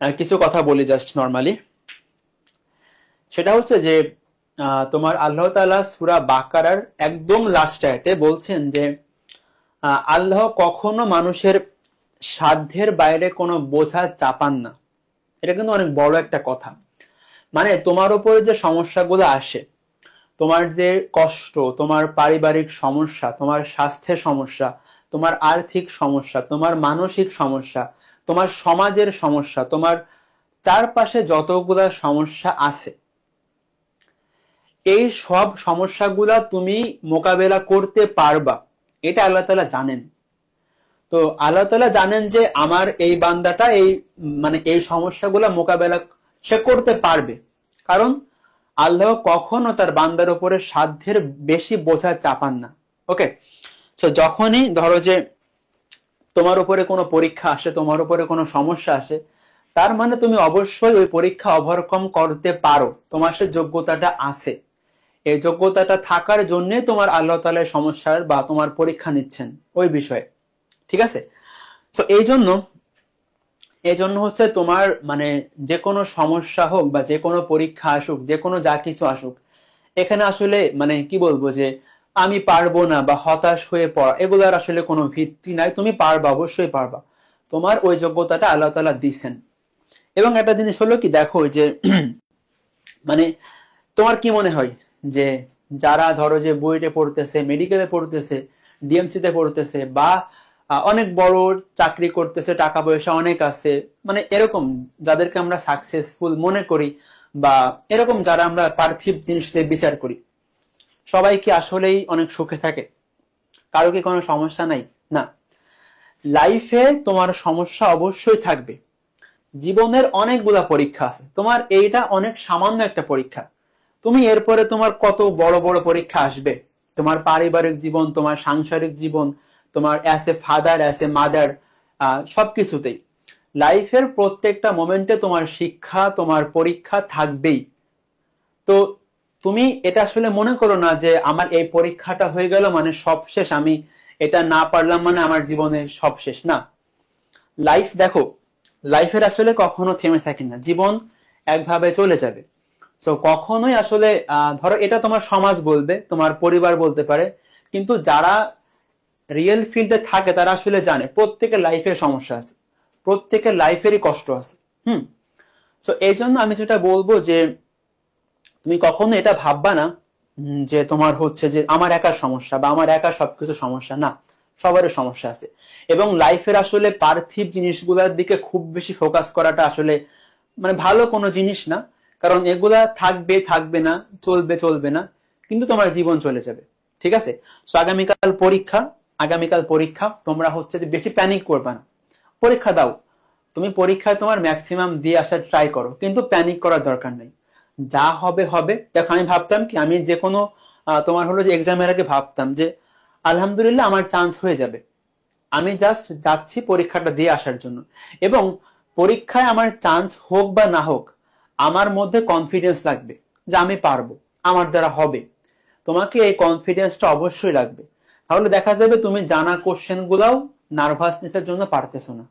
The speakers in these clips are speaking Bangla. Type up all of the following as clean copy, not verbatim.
কিছু কথা বলি জাস্ট নর্মালি। সেটা হচ্ছে যে তোমার আল্লাহ তাআলা সূরা বাকারার একদম লাস্ট আয়াতে বলছেন যে আল্লাহ কখনো মানুষের সাধ্যের বাইরে কোনো বোঝা চাপান না। এটা কিন্তু অনেক বড় একটা কথা। মানে তোমার উপরে যে সমস্যাগুলো আসে, তোমার যে কষ্ট, তোমার পারিবারিক সমস্যা, তোমার স্বাস্থ্যের সমস্যা, তোমার আর্থিক সমস্যা, তোমার মানসিক সমস্যা, তোমার সমাজের সমস্যা, তোমার চারপাশে যতগুলা সমস্যা আছে, এই সব সমস্যাগুলা তুমি মোকাবেলা করতে পারবা, এটা আল্লাহ তাআলা জানেন। তো আল্লাহ তাআলা জানেন যে আমার এই বান্দাটা এই মানে এই সমস্যাগুলা মোকাবেলা সে করতে পারবে, কারণ আল্লাহ কখনো তার বান্দার উপরে সাধ্যের বেশি বোঝা চাপান না। ওকে, তো যখনই ধরো যে তোমার উপরে কোনো পরীক্ষা আসে, তোমার উপরে কোনো সমস্যা আসে, তার মানে তুমি অবশ্যই ওই পরীক্ষা ওভারকাম করতে পারো, তোমার সে যোগ্যতাটা আছে। এই যোগ্যতাটা থাকার জন্য তোমার আল্লাহ তাআলা সমস্যার বা তোমার পরীক্ষা নিচ্ছেন ওই বিষয়ে। ঠিক আছে? তো এই জন্য হচ্ছে তোমার মানে যে কোনো সমস্যা হোক বা যে কোনো পরীক্ষা আসুক, যে কোনো যা কিছু আসুক, এখানে আসলে মানে কি বলবো যে আমি পারবো না বা হতাশ হয়ে পড়া, এগুলার আসলে কোনো ভিত্তি নাই। তুমি পারবা, অবশ্যই পারবা। তোমার ওই যোগ্যতাটা আল্লাহ তাআলা দিচ্ছেন। এবং একটা জিনিস হলো কি, দেখো যে মানে তোমার কি মনে হয় যে যারা ধরো যে বুয়েটে পড়তেছে, মেডিকেলে পড়তেছে, ডিএমসি তে পড়তেছে, বা অনেক বড় চাকরি করতেছে, টাকা পয়সা অনেক আছে, মানে এরকম যাদেরকে আমরা সাকসেসফুল মনে করি, বা এরকম যারা আমরা পার্থিব জিনিস দিয়ে বিচার করি, সবাই কি আসলেই অনেক সুখে থাকে? কারো কি কোনো সমস্যা নাই? না। লাইফে তোমার সমস্যা অবশ্যই থাকবে। জীবনের অনেকগুলা পরীক্ষা আছে, তোমার এইটা অনেক সামান্য একটা পরীক্ষা। তুমি এরপরে তোমার কত বড় বড় পরীক্ষা আসবে, তোমার পারিবারিক জীবন, তোমার সাংসারিক জীবন, তোমার as a father, as a mother, সবকিছুতেই লাইফের প্রত্যেকটা মোমেন্টে তোমার শিক্ষা, তোমার পরীক্ষা থাকবেই। তো তুমি এটা আসলে মনে করো না যে আমার এই পরীক্ষাটা হয়ে গেল মানে সব শেষ, আমি এটা না পারলাম মানে আমার জীবনে সব শেষ। না, লাইফ দেখো, লাইফের আসলে কখনো থেমে থাকে না, জীবন একভাবে চলে যাবে। তো কখনোই আসলে ধরো এটা তোমার সমাজ বলবে, তোমার পরিবার বলতে পারে, কিন্তু যারা রিয়েল ফিল্ডে থাকে তারা আসলে জানে প্রত্যেকের লাইফের সমস্যা আছে, প্রত্যেকের লাইফেরই কষ্ট আছে। হুম। তো এই জন্য আমি যেটা বলবো যে তুমি কখনো এটা ভাববা না যে তোমার হচ্ছে যে আমার একার সমস্যা বা আমার একার সবকিছু সমস্যা। না, সবারই সমস্যা আছে। এবং লাইফের আসলে পার্থিব জিনিসগুলোর দিকে খুব বেশি ফোকাস করাটা আসলে মানে ভালো কোনো জিনিস না, কারণ এগুলা থাকবে থাকবে না, চলবে চলবে না, কিন্তু তোমার জীবন চলে যাবে। ঠিক আছে? তো আগামীকাল পরীক্ষা, তোমরা হচ্ছে যে বেশি প্যানিক করবে না। পরীক্ষা দাও, তুমি পরীক্ষায় তোমার ম্যাক্সিমাম দিয়ে আসার ট্রাই করো, কিন্তু প্যানিক করার দরকার নেই। যা হবে হবে। দেখো, আমি ভাবতাম কি, আমি যে কোনো তোমার হলো যে এক্সামের আগে ভাবতাম যে আলহামদুলিল্লাহ আমার চান্স হয়ে যাবে, আমি জাস্ট যাচ্ছি পরীক্ষাটা দিয়ে আসার জন্য। এবং পরীক্ষায় আমার চান্স হোক বা না হোক, আমার মধ্যে কনফিডেন্স লাগবে যে আমি পারবো, আমার দ্বারা হবে। তোমাকে এই কনফিডেন্সটা অবশ্যই লাগবে। তাহলে দেখা যাবে তুমি জানা কোশ্চেন গুলাও নার্ভাসনেসের জন্য পারতেছো না,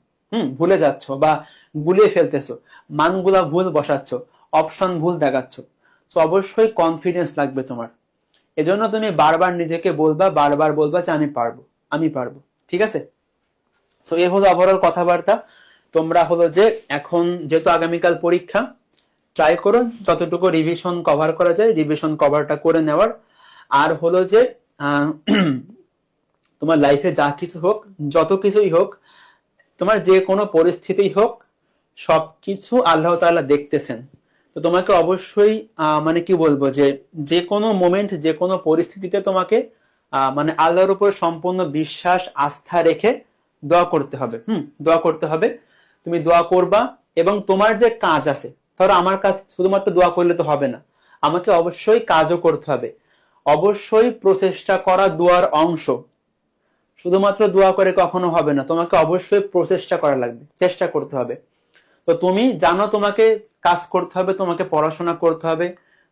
ভুলে যাচ্ছ বা গুলিয়ে ফেলতেছো, মানগুলা ভুল বসাচ্ছ, অপশন ভুল দেখাচ্ছ। তো অবশ্যই কনফিডেন্স লাগবে তোমার। এজন্য তুমি বারবার নিজেকে বলবা, বারবার বলবা যে আমি পারবো, আমি পারবো। ঠিক আছে? সো এ হলো ওভারঅল কথাবার্তা। তোমরা হলো যে এখন যেহেতু আগামীকাল পরীক্ষা, ট্রাই করো যতটুকু রিভিশন কভার করা যায় রিভিশন কভারটা করে নেওয়ার। আর হলো যে আহ, তোমার লাইফে যা কিছু হোক, যত কিছুই হোক, তোমার যে কোনো পরিস্থিতি হোক, সবকিছু আল্লাহ তাআলা দেখতেছেন। তো তোমাকে অবশ্যই মানে কি বলবো যে যে কোনো মোমেন্ট, যে কোনো পরিস্থিতিতে তোমাকে মানে আল্লাহর উপর সম্পূর্ণ বিশ্বাস আস্থা রেখে দোয়া করতে হবে। দোয়া করতে হবে। তুমি দোয়া করবা, এবং তোমার যে কাজ আছে, ধরো আমার কাজ শুধুমাত্র দোয়া করলে তো হবে না, আমাকে অবশ্যই কাজও করতে হবে। অবশ্যই প্রচেষ্টা করা দোয়ার অংশ। শুধুমাত্র দোয়া করে কখনো হবে না, তোমাকে অবশ্যই প্রচেষ্টা করা লাগবে, চেষ্টা করতে হবে। তো তুমি জানো তোমাকে কাজ করতে হবে, তোমাকে পড়াশোনা করতে হবে,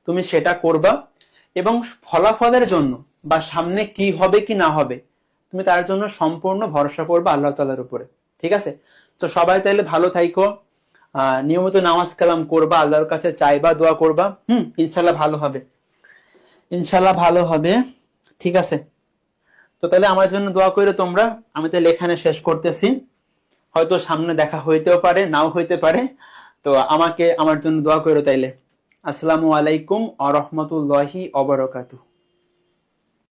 তুমি সেটা করবা। এবং ফলাফলের জন্য বা সামনে কি হবে কি না হবে, তুমি তার জন্য সম্পূর্ণ ভরসা করবে আল্লাহ তাআলার উপরে। ঠিক আছে? তো সবাই তাইলে ভালো থাইকো, নিয়মিত নামাজ কালাম করবা, আল্লাহর কাছে চাইবা, দোয়া করবা, ইনশাল্লাহ ভালো হবে, ইনশাল্লাহ ভালো হবে। ঠিক আছে, তো তাহলে আমার জন্য দোয়া করে তোমরা। আমি তাহলে এখানে শেষ করতেছি, হয়তো সামনে দেখা হইতেও পারে, নাও হইতে পারে। তো আমার জন্য দোয়া করো তাইলে। আসসালামু আলাইকুম ওয়া রাহমাতুল্লাহি ওয়া বারাকাতুহু।